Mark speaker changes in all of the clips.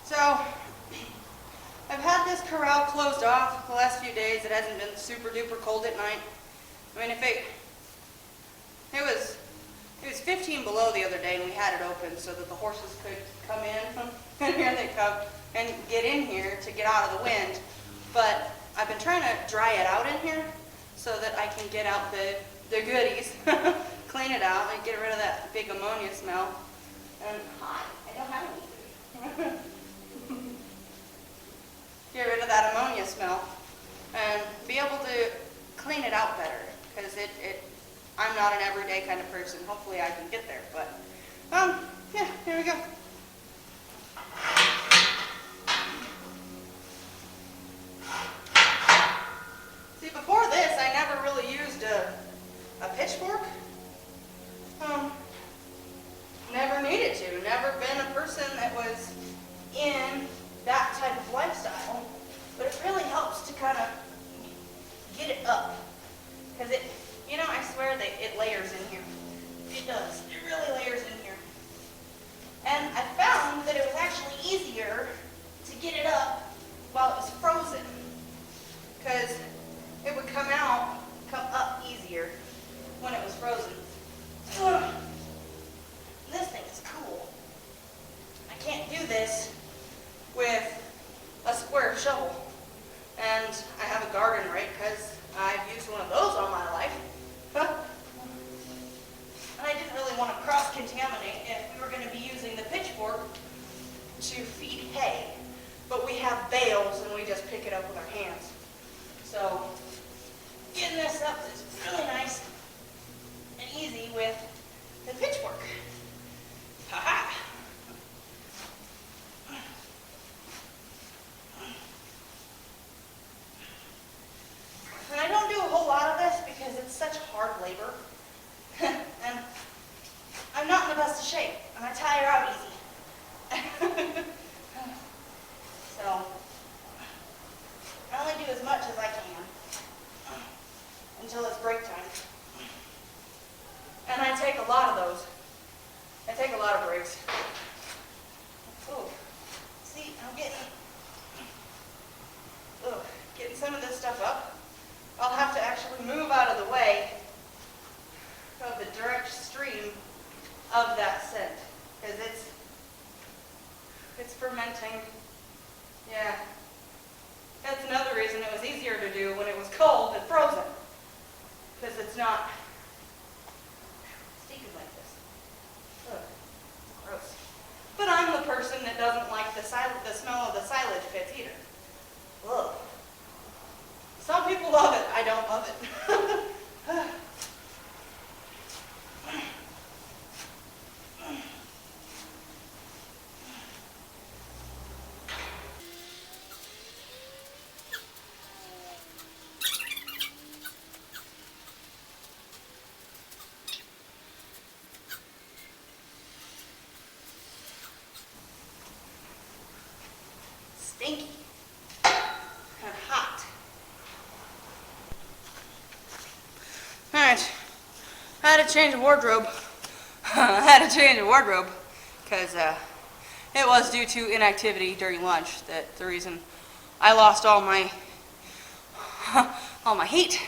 Speaker 1: So, I've had this corral closed off the last few days. It hasn't been super duper cold at night. I mean, it was 15 below the other day, and we had it open so that the horses could come in from here they come and get in here to get out of the wind. But I've been trying to dry it out in here so that I can get out the goodies, clean it out, and get rid of that big ammonia smell. And hi, I don't have any food. Get rid of that ammonia smell and be able to clean it out better, because I'm not an everyday kind of person. Hopefully I can get there, but yeah, here we go. See, before this I never really used a pitchfork. Never needed to. Never been a person that was in that type of lifestyle, but it really helps to kind of get it up, because I swear that it layers in here. It does. It really layers in here. And I found that it was actually easier to get it up while it was frozen, because it would come up easier when it was frozen. Ugh. This thing is cool. I can't do this with a square shovel. And I have a garden rake because I've used one of those all my life. And I didn't really want to cross-contaminate if we were going to be using the pitchfork to feed hay. But we have bales and we just pick it up with our hands. So getting this up is really nice and easy with the pitchfork. Ha-ha! And I don't do a whole lot of this because it's such hard labor. And I'm not in the best of shape, and I tire out easy. So I only do as much as I can until it's break time. And I take a lot of those. I take a lot of breaks. Oh, see, I'm getting some of this stuff up. I'll have to actually move out of the way of the direct stream of that scent, because it's fermenting. Yeah, that's another reason it was easier to do when it was cold and frozen, because it's not stinking like this. Ugh, gross. But I'm the person that doesn't like the smell of the silage pits either. Ugh. Some people love it. I don't love it. Stinky and hot. Alright, I had to change a wardrobe. Because it was due to inactivity during lunch that the reason I lost all my heat.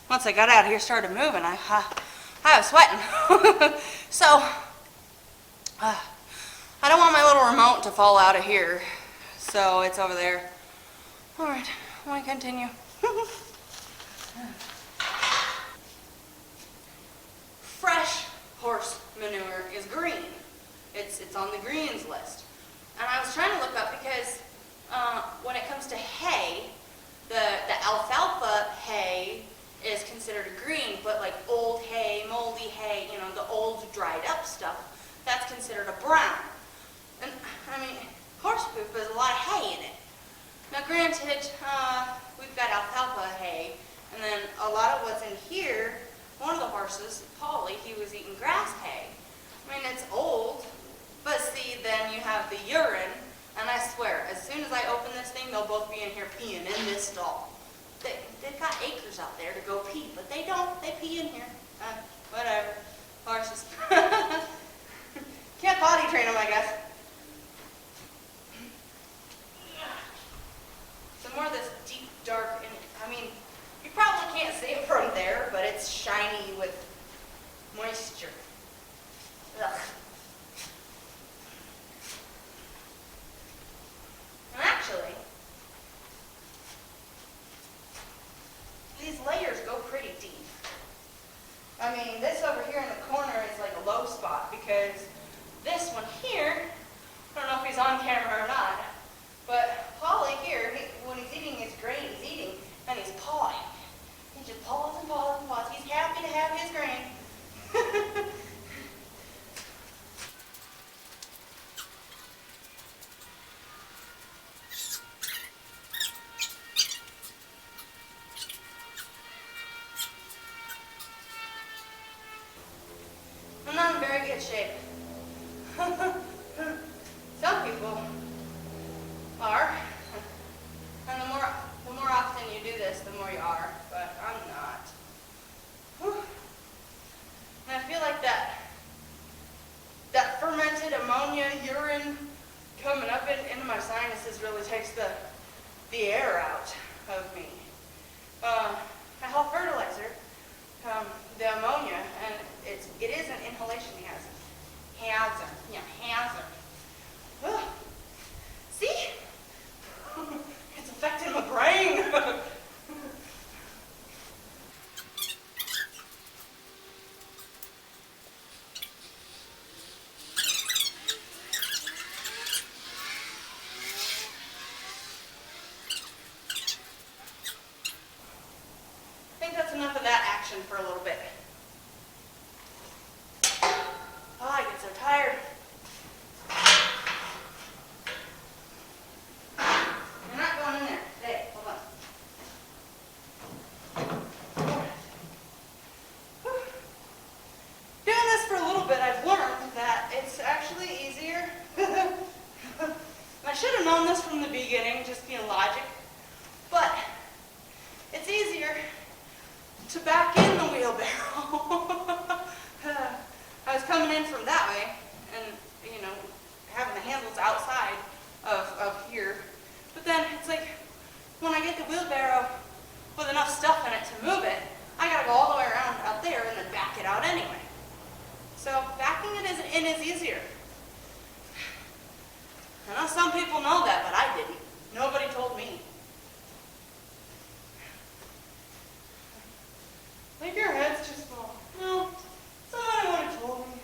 Speaker 1: Once I got out of here, started moving, I was sweating. So I don't want my little remote to fall out of here, so it's over there. Alright, I want to continue. Fresh horse manure is green. It's on the greens list. And I was trying to look up because when it comes to hay, the alfalfa hay is considered green, but like old hay, moldy hay, the old dried up stuff, that's considered a brown. And I mean, horse poop has a lot of hay in it. Now granted, we've got alfalfa hay, and then a lot of what's in here, one of the horses, Polly, he was eating grass hay. I mean, it's old, but see, then you have the urine, and I swear, as soon as I open this thing, they'll both be in here peeing in this stall. They've got acres out there to go pee, but they don't. They pee in here. Whatever. Horses. Can't potty train them, I guess. because this one here, I don't know if he's on camera or not, but Polly here, when he's eating his grain, he's eating and he's pawing. He just paws and paws and paws. He's happy to have his grain. I'm not in very good shape. Some people are, and the more often you do this, the more you are, but I'm not. Whew. And I feel like that fermented ammonia urine coming up into my sinuses really takes the air out of me. I help fertilizer, the ammonia, and it is an inhalation hazard. Ugh. See? It's affecting my brain. I think that's enough of that action for a little bit. Oh, I get so tired. You're not going in there today. Hold on. Whew. Doing this for a little bit, I've learned that it's actually easier. I should have known this from the beginning, just being logic. But it's easier to back in the wheelbarrow. I was coming in from that way, and having the handles outside of here. But then it's like, when I get the wheelbarrow with enough stuff in it to move it, I gotta go all the way around out there and then back it out anyway. So backing it in is easier. I know some people know that, but I didn't. Nobody told me. Leave your heads just full. No, somebody would have told me.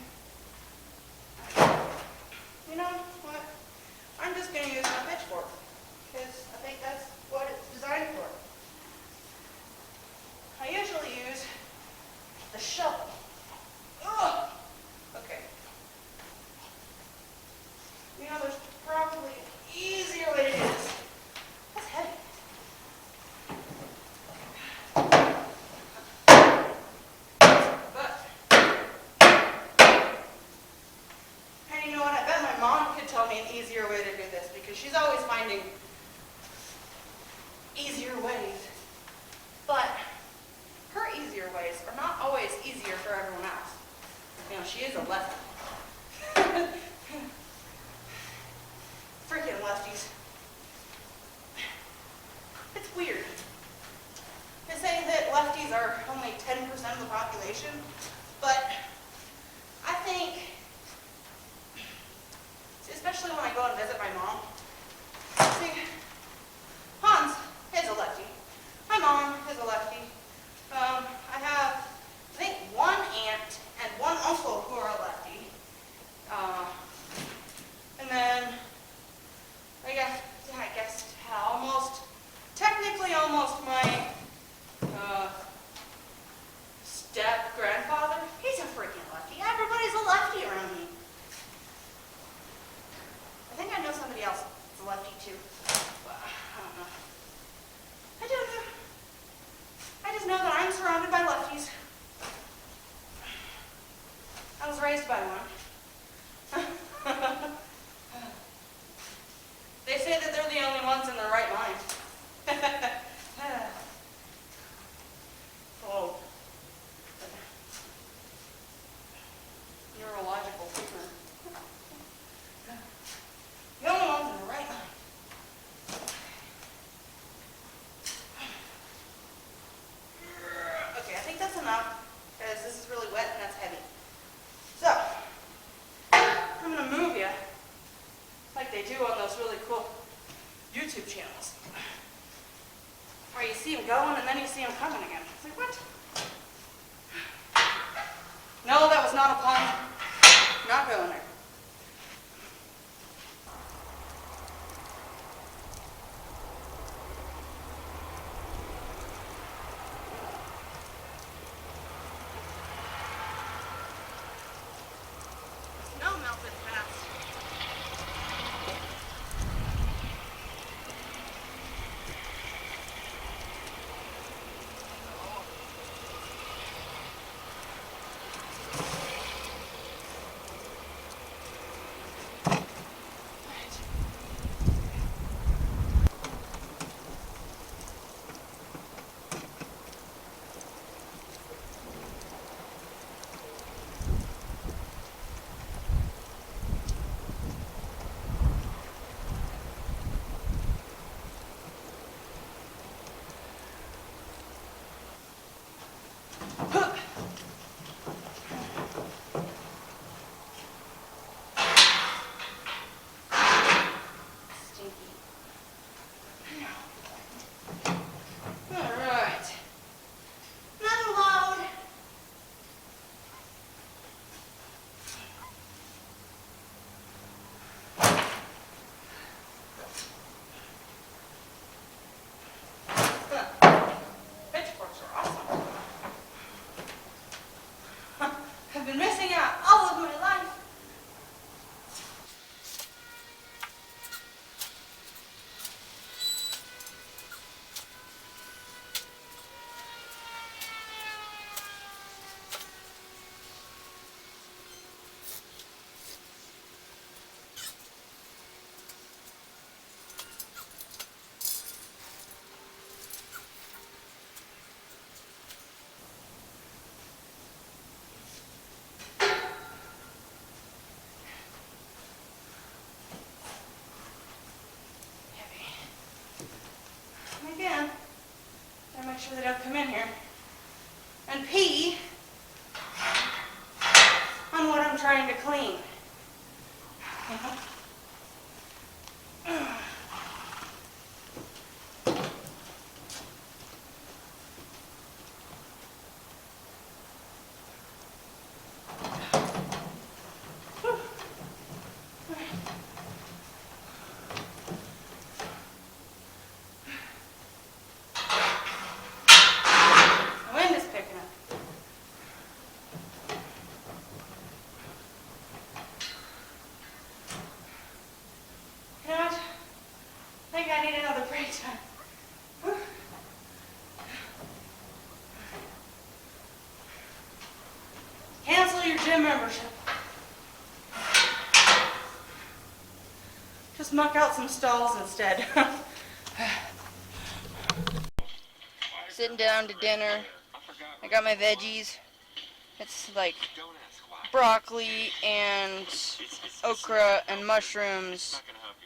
Speaker 1: You know what? I'm just going to use my pitchfork, because I think that's what it's designed for. I usually use the shovel. Ugh! Okay. There's probably an easier way to do this. That's heavy. Tell me an easier way to do this, because she's always finding easier ways. But her easier ways are not always easier for everyone else. She is a lefty. Freaking lefties. It's weird. They say that lefties are only 10% of the population, but I think, especially when I go and visit my mom. See, Hans is a lefty. My mom is a lefty. I have, I think, one aunt and one uncle who are a lefty. And then, I guess technically almost my step-grandfather. He's a freaking lefty. Everybody's a lefty around me. I think I know somebody else that's a lefty too. Well, I don't know. I don't know. I just know that I'm surrounded by lefties. I was raised by one. They say that they're the only ones in their right mind. Oh. Neurological humor. The only ones in the right mind. Okay, I think that's enough, because this is really wet and that's heavy. So, I'm going to move you like they do on those really cool YouTube channels, where you see them going and then you see them coming again. It's like, what? No, that was not a pun. not going there. Snow melted fast. I've been missing out all of my life. Again, gotta make sure they don't come in here and pee on what I'm trying to clean. I need another break time. Cancel your gym membership. Just muck out some stalls instead. Sitting down to dinner. I got my veggies. It's like broccoli and okra and mushrooms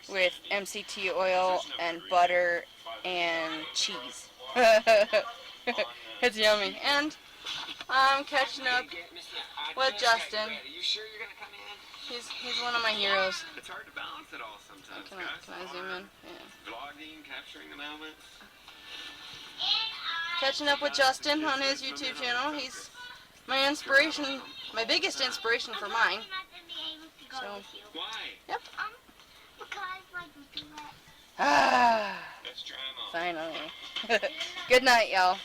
Speaker 1: with MCT oil and butter and cheese. It's yummy. And I'm catching up with Justin. He's one of my heroes.
Speaker 2: It's hard to balance it all sometimes.
Speaker 1: Can I zoom in? Yeah.
Speaker 2: Vlogging, capturing the moment.
Speaker 1: Catching up with Justin on his YouTube channel. He's my inspiration, my biggest inspiration for mine. So,
Speaker 2: Why?
Speaker 1: yep.
Speaker 2: Let's try 'em all.
Speaker 1: Finally. Good night, y'all.